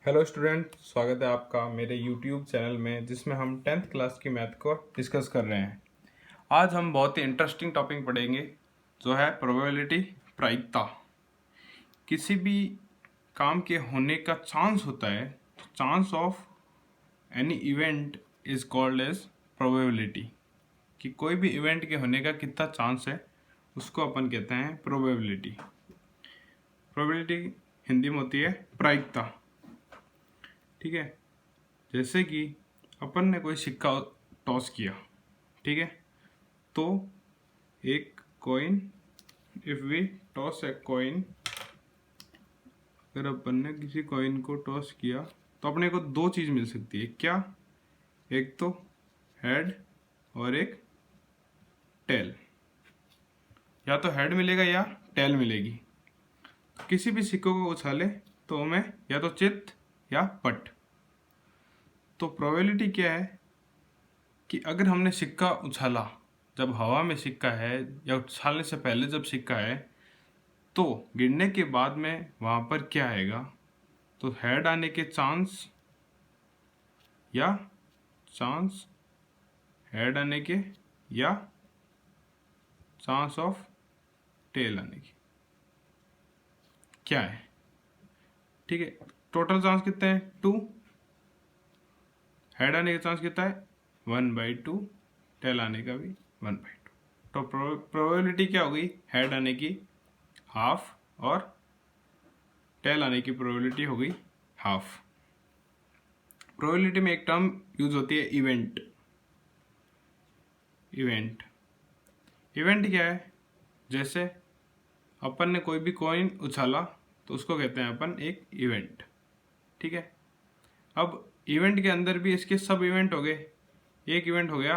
Hello student, स्वागत है आपका मेरे यूट्यूब चैनल में जिसमें हम 10th क्लास की मैथ को डिस्कस कर रहे हैं। आज हम बहुत ही इंटरेस्टिंग टॉपिक पढ़ेंगे जो है प्रोबेबिलिटी, प्रायिकता। किसी भी काम के होने का चांस होता है तो chance of any event is called as probability. कि कोई भी इवेंट के होने का कितना चांस है उसको अपन कहते हैं प्रोबेबिलिटी। प्रोबेबिलिटी हिंदी में होती है प्रायिकता। ठीक है, जैसे कि अपन ने कोई सिक्का टॉस किया, ठीक है, तो एक coin, if we toss a coin, अगर अपन ने किसी कॉइन को टॉस किया तो अपने को दो चीज मिल सकती है। क्या? एक तो हेड और एक टेल। या तो हेड मिलेगा या टेल मिलेगी। किसी भी सिक्के को उछाले तो हमें या तो चित या पट। तो प्रोबेबिलिटी क्या है कि अगर हमने सिक्का उछाला, जब हवा में सिक्का है या उछालने से पहले जब सिक्का है, तो गिरने के बाद में वहाँ पर क्या आएगा? तो हेड आने के चांस या चांस हेड आने के या चांस ऑफ टेल आने की क्या है? ठीक है, टोटल चांस कितने हैं? 2। हेड आने का चांस कितना है? 1/2। टेल आने का भी 1/2। तो प्रोबेबिलिटी क्या हो गई? हेड आने की हाफ और टेल आने की प्रोबेबिलिटी हो गई हाफ। प्रोबेबिलिटी में एक टर्म यूज होती है इवेंट। इवेंट इवेंट क्या है? जैसे अपन ने कोई भी कॉइन उछाला तो उसको कहते हैं अपन एक इवेंट। ठीक है, अब इवेंट के अंदर भी इसके सब इवेंट हो गए। एक इवेंट हो गया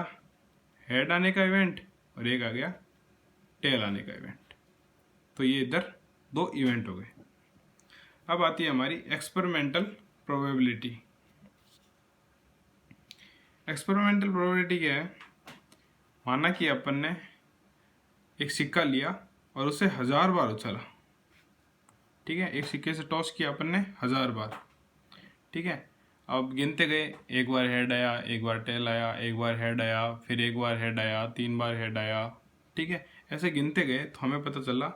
हेड आने का इवेंट और एक आ गया टेल आने का इवेंट। तो ये इधर दो इवेंट हो गए। अब आती है हमारी एक्सपेरिमेंटल प्रोबेबिलिटी। एक्सपेरिमेंटल प्रोबेबिलिटी क्या है? माना कि अपन ने एक सिक्का लिया और उसे 1000 बार उछाला। ठीक है, एक सिक्के से टॉस किया अपन ने 1000 बार। ठीक है, अब गिनते गए, एक बार हेड आया, एक बार टेल आया, एक बार हेड आया, फिर एक बार हेड आया, 3 बार हेड आया। ठीक है, ऐसे गिनते गए तो हमें पता चला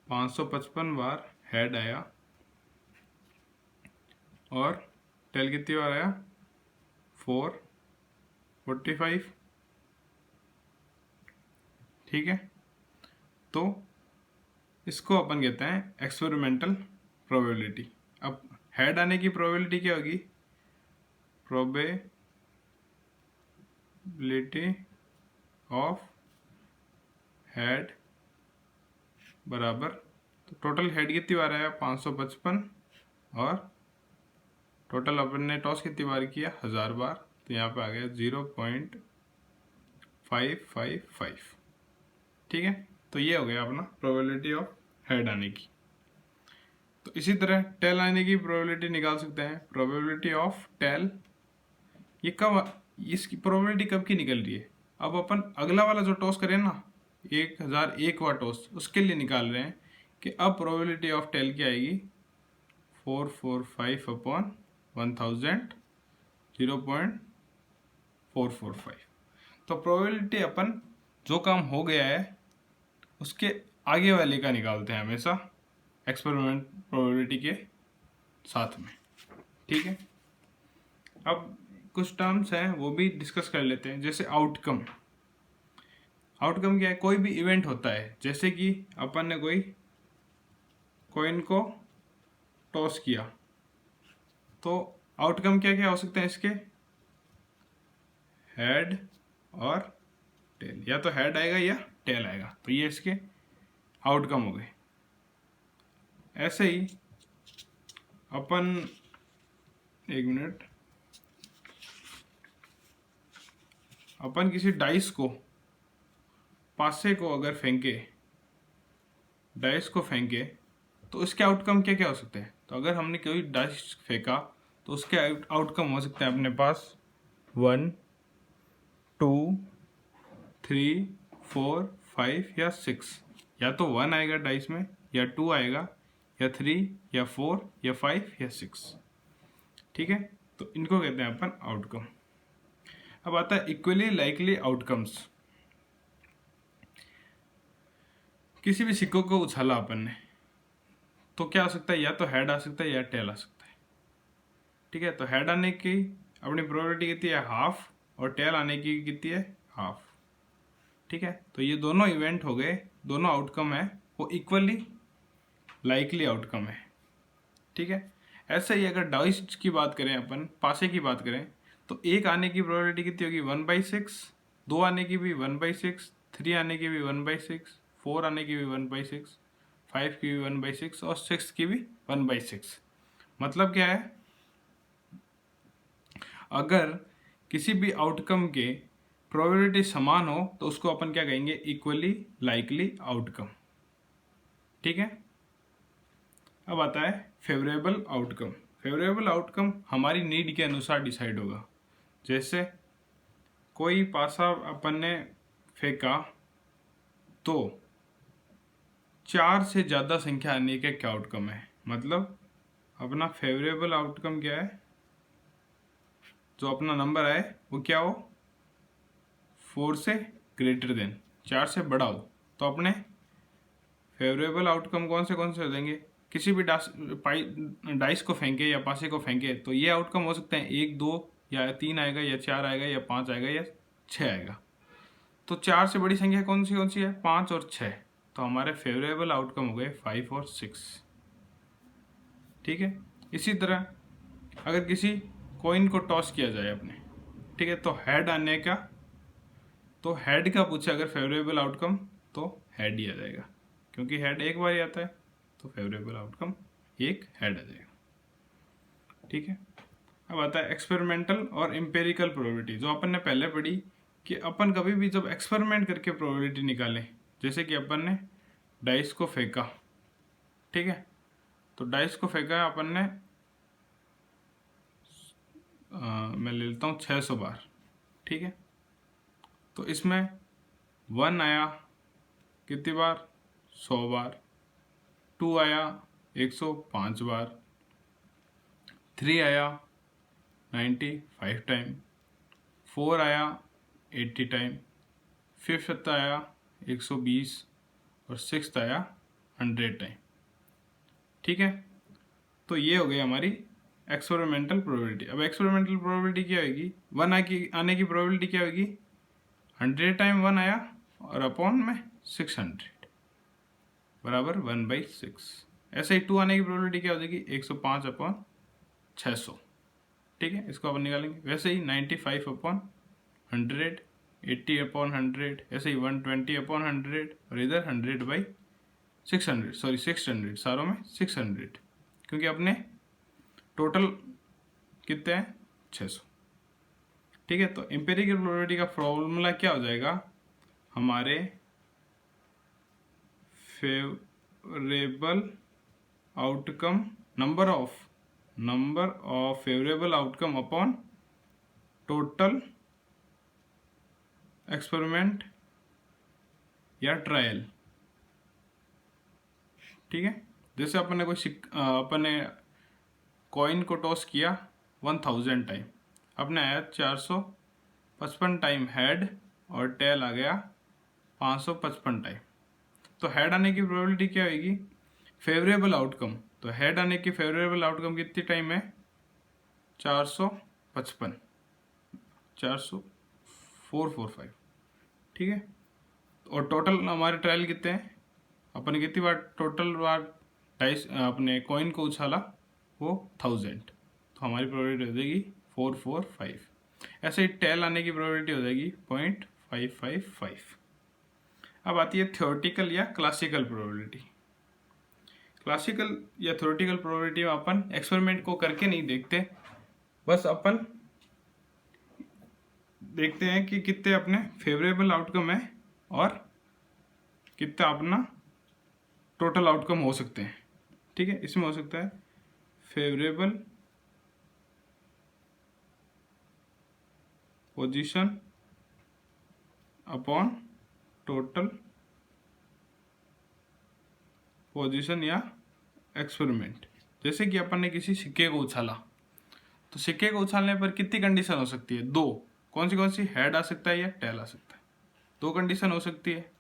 555 बार हेड आया और टेल कितनी बार आया? 445। ठीक है, तो इसको अपन कहते हैं एक्सपेरिमेंटल प्रोबेबिलिटी। अब हेड आने की प्रोबेबिलिटी क्या होगी? प्रोबेबिलिटी ऑफ हेड बराबर, तो टोटल हेड कितनी बार आया? 555 और टोटल अपन ने टॉस कितनी बार किया? 1000 बार। तो यहाँ पे आ गया 0.555। ठीक है, तो ये हो गया अपना प्रोबेबिलिटी ऑफ हेड आने की। तो इसी तरह टेल आने की प्रोबेबिलिटी निकाल सकते हैं। प्रोबेबिलिटी ऑफ टेल, ये कब, इसकी प्रोबेबिलिटी कब की निकल रही है? अब अपन अगला वाला जो टॉस करें ना, 1001 बार टॉस, उसके लिए निकाल रहे हैं कि अब प्रोबेबिलिटी ऑफ टेल क्या आएगी? 445/1000, 0.445। तो प्रोबेबिलिटी अपन जो काम हो गया है उसके आगे वाले का निकालते हैं हमेशा एक्सपेरिमेंट प्रोबेबिलिटी के साथ में। ठीक है, अब कुछ टर्म्स हैं वो भी डिस्कस कर लेते हैं। जैसे आउटकम। आउटकम क्या है? कोई भी इवेंट होता है, जैसे कि अपन ने कोई कॉइन को टॉस किया, तो आउटकम क्या क्या हो सकते हैं इसके? हेड और टेल। या तो हेड आएगा या टेल आएगा, तो ये इसके आउटकम हो गए। ऐसे ही अपन, एक मिनट, अपन किसी डाइस को, पासे को अगर फेंके, डाइस को फेंके, तो इसके आउटकम क्या क्या हो सकते हैं? तो अगर हमने कोई डाइस फेंका तो उसके आउटकम हो सकते हैं अपने पास 1, 2, 3, 4, 5 या 6। या तो 1 आएगा डाइस में, या 2 आएगा, या 3, या 4, या 5, या 6। ठीक है, तो इनको कहते हैं अपन आउटकम। अब आता है इक्वली लाइकली आउटकम्स। किसी भी सिक्कों को उछाला अपन ने, तो क्या आ सकता है, या तो हेड आ सकता है या टेल आ सकता है। ठीक है, तो हेड आने की अपनी प्रोबेबिलिटी कितनी है, हाफ, और टेल आने की कितनी है, हाफ। ठीक है, तो ये दोनों इवेंट हो गए, दोनों आउटकम है वो इक्वली लाइकली आउटकम है। ठीक है, ऐसे ही अगर डाइस की बात करें, अपन पासे की बात करें, तो एक आने की प्रोबेबिलिटी कितनी होगी, 1/6, दो आने की भी 1/6, 3 आने की भी 1/6, 4 आने की भी 1/6, 5 की भी 1/6 और 6 की भी 1/6। मतलब क्या है, अगर किसी भी आउटकम के प्रोबेबिलिटी समान हो तो उसको अपन क्या कहेंगे, इक्वली लाइकली आउटकम। ठीक है, अब आता है फेवरेबल आउटकम। फेवरेबल आउटकम हमारी नीड के अनुसार डिसाइड होगा। जैसे कोई पासा अपन ने फेंका तो 4 से ज़्यादा संख्या आने का क्या आउटकम है, मतलब अपना फेवरेबल आउटकम क्या है, जो अपना नंबर आए वो क्या हो, 4 से ग्रेटर देन, 4 से बड़ा हो। तो अपने फेवरेबल आउटकम कौन से हो जाएंगे, किसी भी डाइस को फेंके या पासे को फेंके तो ये आउटकम हो सकते हैं 1, 2 या 3 आएगा, या 4 आएगा, या 5 आएगा, या 6 आएगा। तो 4 से बड़ी संख्या कौन सी है, 5 और 6। तो हमारे फेवरेबल आउटकम हो गए 5 और 6। ठीक है, इसी तरह अगर किसी कॉइन को टॉस किया जाए अपने, ठीक है, तो हेड आने का, तो हेड का पूछे अगर फेवरेबल आउटकम, तो हेड ही आ जाएगा, क्योंकि हेड एक बार ही आता है, तो फेवरेबल आउटकम एक हेड आ जाएगा। ठीक है, अब आता है एक्सपेरिमेंटल और एम्पेरिकल प्रोबेबिलिटी, जो अपन ने पहले पढ़ी कि अपन कभी भी जब एक्सपेरिमेंट करके प्रोबेबिलिटी निकालें, जैसे कि अपन ने डाइस को फेंका, ठीक है, तो डाइस को फेंका अपन ने, मैं ले लेता हूँ 600 बार। ठीक है, तो इसमें 1 आया कितनी बार, 100 बार, 2 आया 105 बार, 3 आया 95 टाइम, 4 आया 80 टाइम, 5th आया 120 और 6th आया 100 टाइम। ठीक है, तो ये हो गई हमारी एक्सपेरिमेंटल प्रोबेबिलिटी। अब एक्सपेरिमेंटल प्रोबेबिलिटी क्या होगी, 1 आने की प्रोबेबिलिटी क्या होगी, 100 टाइम 1 आया और अपॉन में 600 बराबर 1/6। ऐसे ही 2 आने की प्रोबेबिलिटी क्या हो जाएगी, 105 अपॉन 600। ठीक है, इसको अपन निकालेंगे। वैसे ही 95 अपॉन 100, 80 अपॉन 100, ऐसे ही 120 अपॉन 100, और इधर 100/600, सॉरी 600, सारों में 600, क्योंकि अपने टोटल कितने हैं, 600। ठीक है, तो एम्पेरिकल प्रोबेबिलिटी का फॉर्मूला क्या हो जाएगा, हमारे favourable outcome, number of favourable outcome upon total experiment या ट्रायल। ठीक है, जैसे अपन ने अपन ने कॉइन को टॉस किया 1000 टाइम, अपने आया 455 टाइम हेड, और टेल आ गया 555 टाइम। तो हेड आने की प्रोबेबिलिटी क्या होगी, फेवरेबल आउटकम, तो हेड आने की फेवरेबल आउटकम कितनी टाइम है, 455, 445। ठीक है, और टोटल हमारे ट्रायल कितने हैं, अपन कितनी बार टोटल बार डाइस अपने कॉइन को उछाला, वो 1000। तो हमारी प्रोबेबिलिटी हो जाएगी 445। ऐसे ही टेल आने की प्रोबेबिलिटी हो जाएगी 0.555। अब आती है थ्योरेटिकल या क्लासिकल प्रोबेबिलिटी। क्लासिकल या थ्योरेटिकल प्रोबेबिलिटी में अपन एक्सपेरिमेंट को करके नहीं देखते, बस अपन देखते हैं कि कितने अपने फेवरेबल आउटकम है और कितना अपना टोटल आउटकम हो सकते हैं। ठीक है, इसमें हो सकता है favourable position upon total position या एक्सपेरिमेंट। जैसे कि अपन ने किसी सिक्के को उछाला, तो सिक्के को उछालने पर कितनी कंडीशन हो सकती है? 2। कौन सी? हेड आ सकता है या टेल आ सकता है। 2 कंडीशन हो सकती है।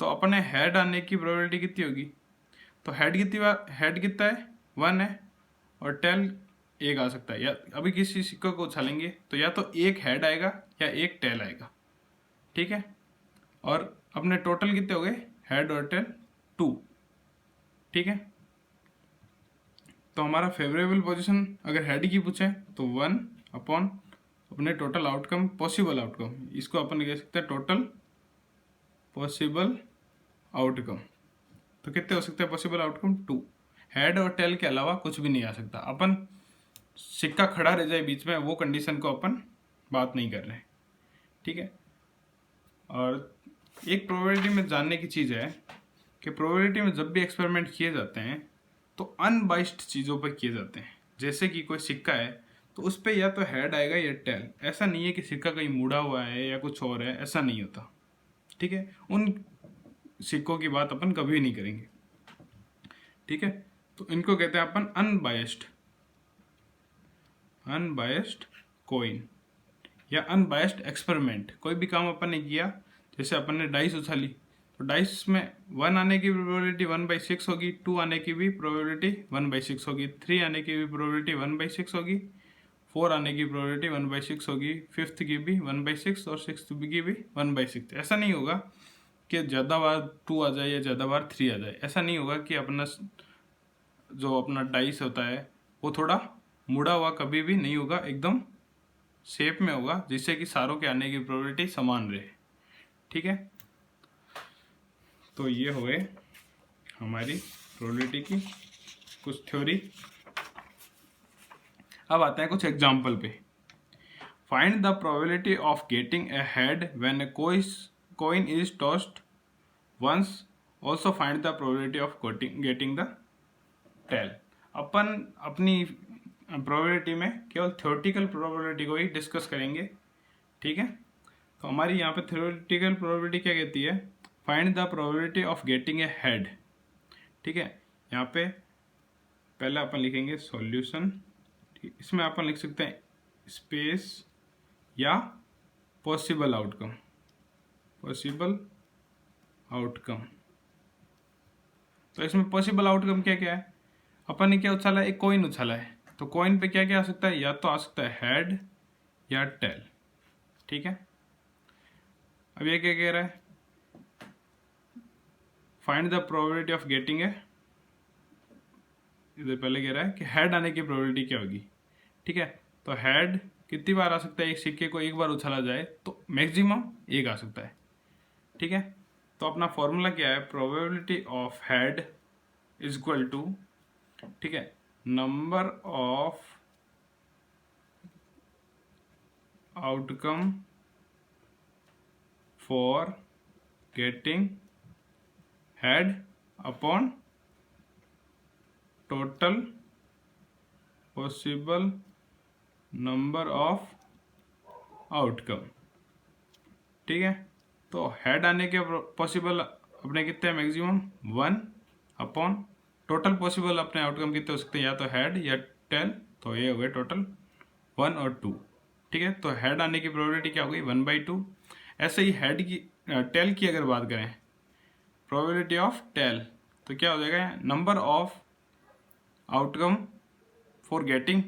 तो अपने हेड आने की प्रोबेबिलिटी कितनी होगी? तो हेड कितना है? 1 है, और टेल 1 आ सकता है। या अभी किसी सिक्के को उछालेंगे तो या तो एक हेड आएगा या एक टेल आएगा, ठीक है। और अपने टोटल कितने हो गए? हेड और टेल 2, ठीक है। तो हमारा फेवरेबल पोजीशन अगर हेड की पूछे तो 1 अपॉन अपने टोटल आउटकम, पॉसिबल आउटकम, इसको अपन कह सकते हैं टोटल पॉसिबल आउटकम। तो कितने हो सकते हैं पॉसिबल आउटकम? 2। हेड और टेल के अलावा कुछ भी नहीं आ सकता। अपन सिक्का खड़ा रह जाए बीच में, वो कंडीशन को अपन बात नहीं कर रहे, ठीक है। और एक प्रोबेबिलिटी में जानने की चीज़ है कि प्रोबेबिलिटी में जब भी एक्सपेरिमेंट किए जाते हैं तो अनबाइस्ड चीज़ों पर किए जाते हैं। जैसे कि कोई सिक्का है तो उस पर या तो हेड आएगा या टेल। ऐसा नहीं है कि सिक्का कहीं मुड़ा हुआ है या कुछ और है, ऐसा नहीं होता, ठीक है। उन सिक्कों की बात अपन कभी नहीं करेंगे, ठीक है। तो इनको कहते हैं अपन अनबायस्ड कॉइन या अनबायस्ड एक्सपेरिमेंट। कोई भी काम अपन ने किया, जैसे अपन ने डाइस उछाली, तो डाइस में 1 आने की प्रोबेबिलिटी 1/6 होगी, 2 आने की भी प्रोबेबिलिटी 1/6 होगी, 3 आने की भी प्रोबेबिलिटी 1/6 होगी, 4 आने की प्रोबेबिलिटी 1/6 होगी, 5th की भी 1/6 और 6th की भी 1/6। ऐसा नहीं होगा कि ज़्यादा बार 2 आ जाए या ज़्यादा बार 3 आ जाए। ऐसा नहीं होगा कि अपना डाइस होता है वो थोड़ा मुड़ा हुआ कभी भी नहीं होगा, एकदम शेप में होगा, जिससे कि सारों के आने की प्रोबेबिलिटी समान रहे, ठीक है। तो ये हो गए हमारी प्रोबेबिलिटी की कुछ थ्योरी। अब आते हैं कुछ एग्जाम्पल पे। Find the probability of getting a head when A coin is tossed once. Also find the probability of getting the tail. अपन अपनी प्रोबेबिलिटी में केवल थ्योरेटिकल प्रोबेबिलिटी को ही डिस्कस करेंगे, ठीक है। तो हमारी यहाँ पे थ्योरेटिकल प्रोबेबिलिटी क्या कहती है? Find the probability of getting a head, ठीक है। यहाँ पे पहले अपन लिखेंगे सॉल्यूशन, इसमें अपन लिख सकते हैं स्पेस या पॉसिबल आउटकम। तो इसमें पॉसिबल आउटकम क्या क्या है? अपन ने क्या उछाला है? एक कॉइन उछाला है। तो कॉइन पे क्या क्या आ सकता है? या तो आ सकता है हेड या टेल, ठीक है। अब ये क्या कह रहा है? Find the probability of getting a, इधर पहले कह रहा है कि हेड आने की प्रोबेबिलिटी क्या होगी, ठीक है। तो हेड कितनी बार आ सकता है? एक सिक्के को एक बार उछाला जाए तो मैक्सिमम 1 आ सकता है, ठीक है। तो अपना फॉर्मूला क्या है? Probability of head is equal to, ठीक है, number of outcome for getting head upon total possible number of outcome, ठीक है। तो हेड आने के पॉसिबल अपने कितने हैं? मैक्सिमम 1 अपॉन टोटल पॉसिबल अपने आउटकम कितने हो सकते हैं? या तो हेड या टेल। तो ये हो गए टोटल 1 और 2, ठीक है। तो हेड आने की प्रोबेबिलिटी क्या हो गई? 1/2। ऐसे ही टेल की अगर बात करें, प्रोबेबिलिटी ऑफ टेल, तो क्या हो जाएगा? Number of outcome for getting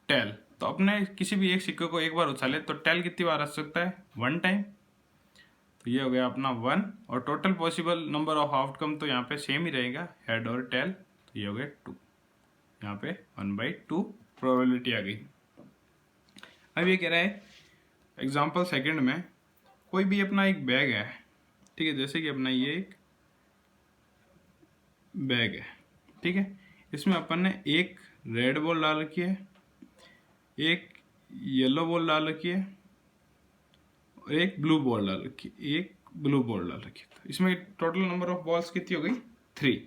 tail. तो अपने किसी भी एक सिक्के को एक बार उछाले तो टेल कितनी बार आ सकता है? 1 टाइम। तो ये हो गया अपना 1, और total possible number of outcome तो यहाँ पे सेम ही रहेगा, हेड और टेल। तो ये हो गया 2, यहाँ पे 1/2 प्रोबेबिलिटी आ गई। अब ये कह रहा है एग्जाम्पल सेकंड में, कोई भी अपना एक बैग है, ठीक है। जैसे कि अपना ये एक बैग है, ठीक है। इसमें अपन ने एक रेड बॉल डाल रखी है, एक येलो बॉल डाल रखी है और एक ब्लू बॉल डाल रखी है, तो इसमें टोटल नंबर ऑफ बॉल्स कितनी हो गई? 3,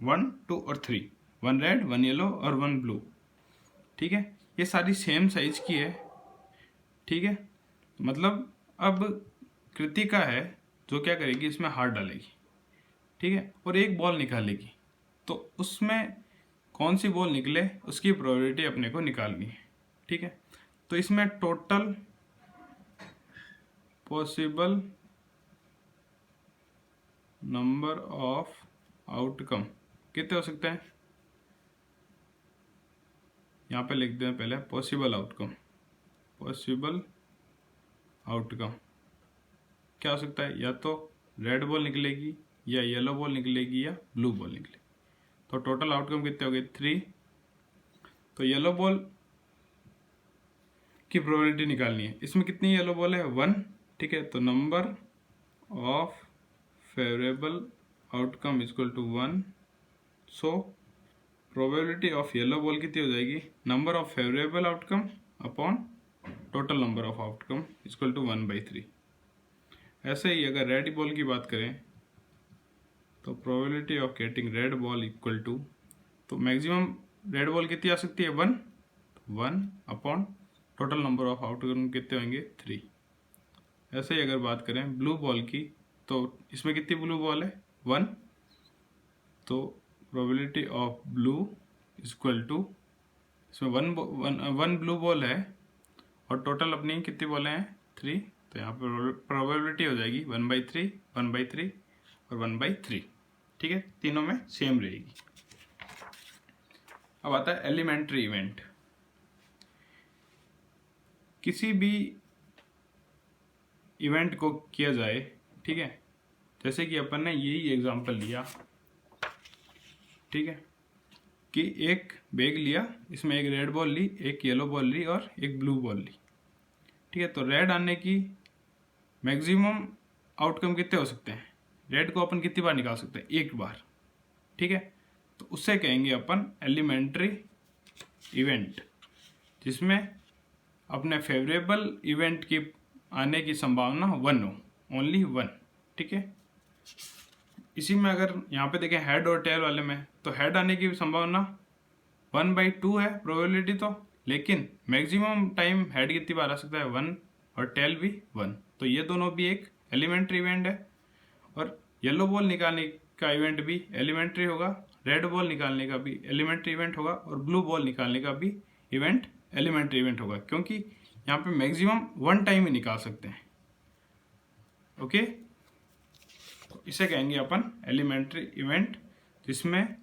1, 2 और 3, 1 रेड, 1 येलो और 1 ब्लू, ठीक है। ये सारी सेम साइज की है, ठीक है। मतलब अब कृतिका है जो क्या करेगी, इसमें हाथ डालेगी, ठीक है, और एक बॉल निकालेगी। तो उसमें कौन सी बॉल निकले उसकी प्रोबेबिलिटी अपने को निकालनी है, ठीक है, तो इसमें total possible number of outcome कितने हो सकते हैं, यहाँ पे लिख दें पहले पॉसिबल आउटकम। पॉसिबल आउटकम क्या हो सकता है, या तो रेड बॉल निकलेगी या येलो बॉल निकलेगी या ब्लू बॉल निकलेगी। तो टोटल आउटकम कितने हो गए 3। तो येलो बॉल की प्रोबेबिलिटी निकालनी है, इसमें कितनी येलो बॉल है 1, ठीक है, तो number of favourable outcome equal to 1। So probability of yellow ball कितनी हो जाएगी, number of favourable outcome upon total number of outcome equal to 1/3। ऐसे ही अगर रेड बॉल की बात करें तो probability of getting red ball equal to, तो मैक्सिमम रेड बॉल कितनी आ सकती है 1 upon total number of outcome कितने होंगे 3। ऐसे ही अगर बात करें ब्लू बॉल की, तो इसमें कितनी ब्लू बॉल है 1, तो probability of blue equal to, इसमें वन ब्लू बॉल है और टोटल अपनी कितनी बॉलें हैं 3, तो यहाँ पर प्रोबेबिलिटी हो जाएगी 1/3, 1/3 और 1/3, ठीक है, तीनों में सेम रहेगी। अब आता है एलिमेंट्री इवेंट। किसी भी इवेंट को किया जाए, ठीक है, जैसे कि अपन ने यही एग्जांपल लिया, ठीक है, कि एक बैग लिया, इसमें एक रेड बॉल ली, एक येलो बॉल ली और एक ब्लू बॉल ली, ठीक है, तो रेड आने की मैक्सिमम आउटकम कितने हो सकते हैं, रेड को अपन कितनी बार निकाल सकते हैं, एक बार, ठीक है, तो उससे कहेंगे अपन एलिमेंट्री इवेंट, जिसमें अपने फेवरेबल इवेंट की आने की संभावना 1 हो, ओनली 1, ठीक है। इसी में अगर यहाँ पे देखें हेड और टेल वाले में, तो हेड आने की संभावना 1/2 है प्रोबेबिलिटी तो, लेकिन मैक्सिमम टाइम हेड कितनी बार आ सकता है 1 और टेल भी 1, तो ये दोनों भी एक एलिमेंट्री इवेंट है। और येलो बॉल निकालने का इवेंट भी एलिमेंट्री होगा, रेड बॉल निकालने का भी एलिमेंट्री इवेंट होगा और ब्लू बॉल निकालने का भी इवेंट एलिमेंट्री इवेंट होगा, क्योंकि यहाँ पे मैक्सिमम 1 टाइम ही निकाल सकते हैं। ओके, तो इसे कहेंगे अपन एलिमेंट्री इवेंट, जिसमें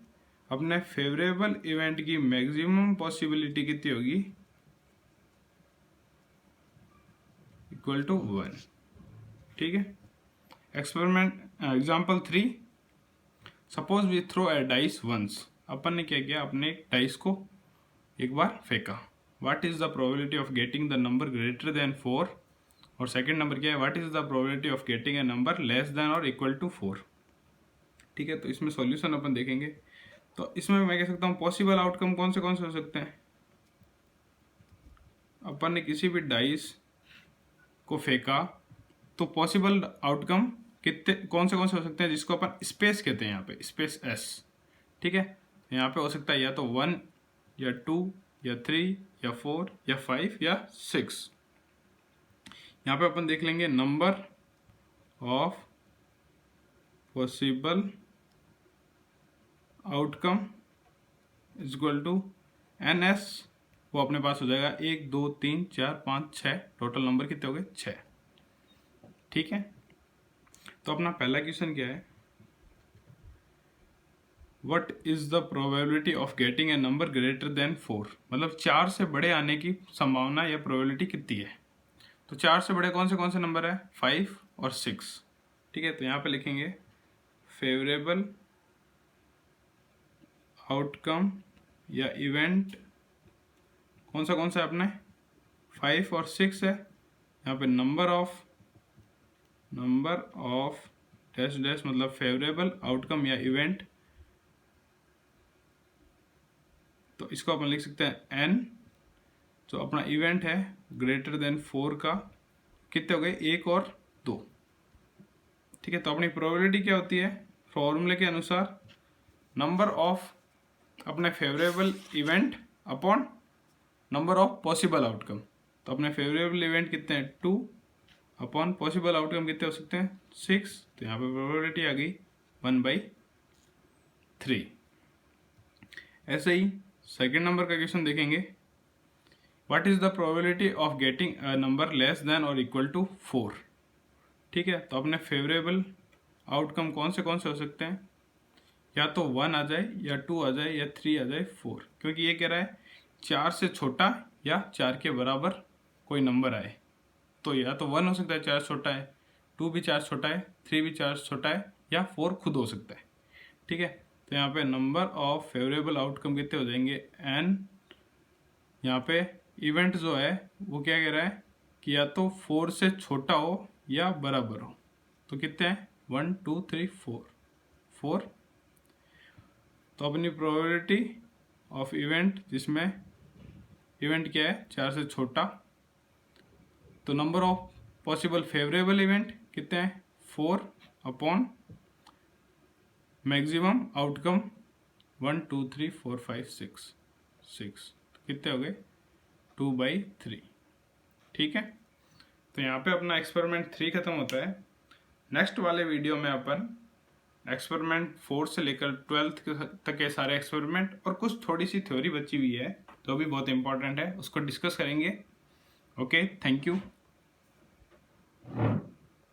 अपने फेवरेबल इवेंट की मैक्सिमम पॉसिबिलिटी कितनी होगी, इक्वल टू 1, ठीक है। Experiment example 3, suppose we throw a dice once. अपन ने क्या किया, अपने एक डाइस को एक बार फेंका। What is the probability of getting the number greater than 4, और सेकंड नंबर क्या है, what is the probability of getting a number less than और इक्वल टू 4, ठीक है। तो इसमें सॉल्यूशन अपन देखेंगे। तो इसमें मैं कह सकता हूँ पॉसिबल आउटकम कौन से हो सकते हैं, अपन ने किसी भी डाइस को फेंका तो पॉसिबल आउटकम कितने कौन से हो सकते हैं, जिसको अपन स्पेस कहते हैं, यहाँ पे स्पेस एस, ठीक है। यहाँ पे हो सकता है या तो 1 या 2 या 3 या 4 या 5 या 6। यहाँ पे अपन देख लेंगे number of possible outcome is equal to NS, वो अपने पास हो जाएगा 1 2 3 4 5 6, टोटल नंबर कितने हो गए 6, ठीक है। तो अपना पहला क्वेश्चन क्या है, what is the probability of getting a number greater than 4, मतलब 4 से बड़े आने की संभावना या प्रोबेबिलिटी कितनी है। तो 4 से बड़े कौन से नंबर है 5 और 6, ठीक है। तो यहाँ पे लिखेंगे फेवरेबल आउटकम या इवेंट कौन सा है अपने 5 और 6 है। यहाँ पे नंबर ऑफ डैश डैश मतलब फेवरेबल आउटकम या इवेंट, तो इसको अपन लिख सकते हैं n, जो अपना इवेंट है ग्रेटर देन 4 का, कितने हो गए 1 और 2, ठीक है। तो अपनी प्रोबेबिलिटी क्या होती है, फॉर्मूले के अनुसार नंबर ऑफ अपने favourable event upon number of possible outcome. तो अपने फेवरेबल इवेंट कितने हैं 2 अपॉन पॉसिबल आउटकम कितने हो सकते हैं 6, तो यहाँ पे प्रोबेबिलिटी आ गई 1/3। ऐसे ही सेकेंड नंबर का क्वेश्चन देखेंगे, what is the probability of getting a number less than और इक्वल टू 4। ठीक है, तो अपने फेवरेबल आउटकम कौन से हो सकते हैं, या तो 1 आ जाए या 2 आ जाए या 3 आ जाए 4, क्योंकि ये कह रहा है 4 से छोटा या 4 के बराबर कोई नंबर आए। तो या तो 1 हो सकता है, 4 छोटा है, 2 भी 4 छोटा है, 3 भी 4 छोटा है, या 4 खुद हो सकता है। ठीक है, तो यहाँ पे नंबर ऑफ फेवरेबल आउटकम कितने हो जाएंगे n। यहाँ पे इवेंट जो है वो क्या कह रहा है कि या तो 4 से छोटा हो या बराबर हो। तो कितने हैं, 1 2 3 4। तो अपनी प्रोबेबिलिटी ऑफ इवेंट, जिसमें इवेंट क्या है 4 से छोटा, तो number of possible favourable event कितने हैं 4 अपॉन मैक्सिमम आउटकम 1 2 3 4 5 6 कितने हो गए 2/3। ठीक है, तो यहाँ पे अपना एक्सपेरिमेंट 3 खत्म होता है। नेक्स्ट वाले वीडियो में अपन एक्सपेरिमेंट 4 से लेकर 12th तक के सारे एक्सपेरिमेंट और कुछ थोड़ी सी थ्योरी बची हुई है जो भी बहुत इंपॉर्टेंट है, उसको डिस्कस करेंगे। Okay, thank you.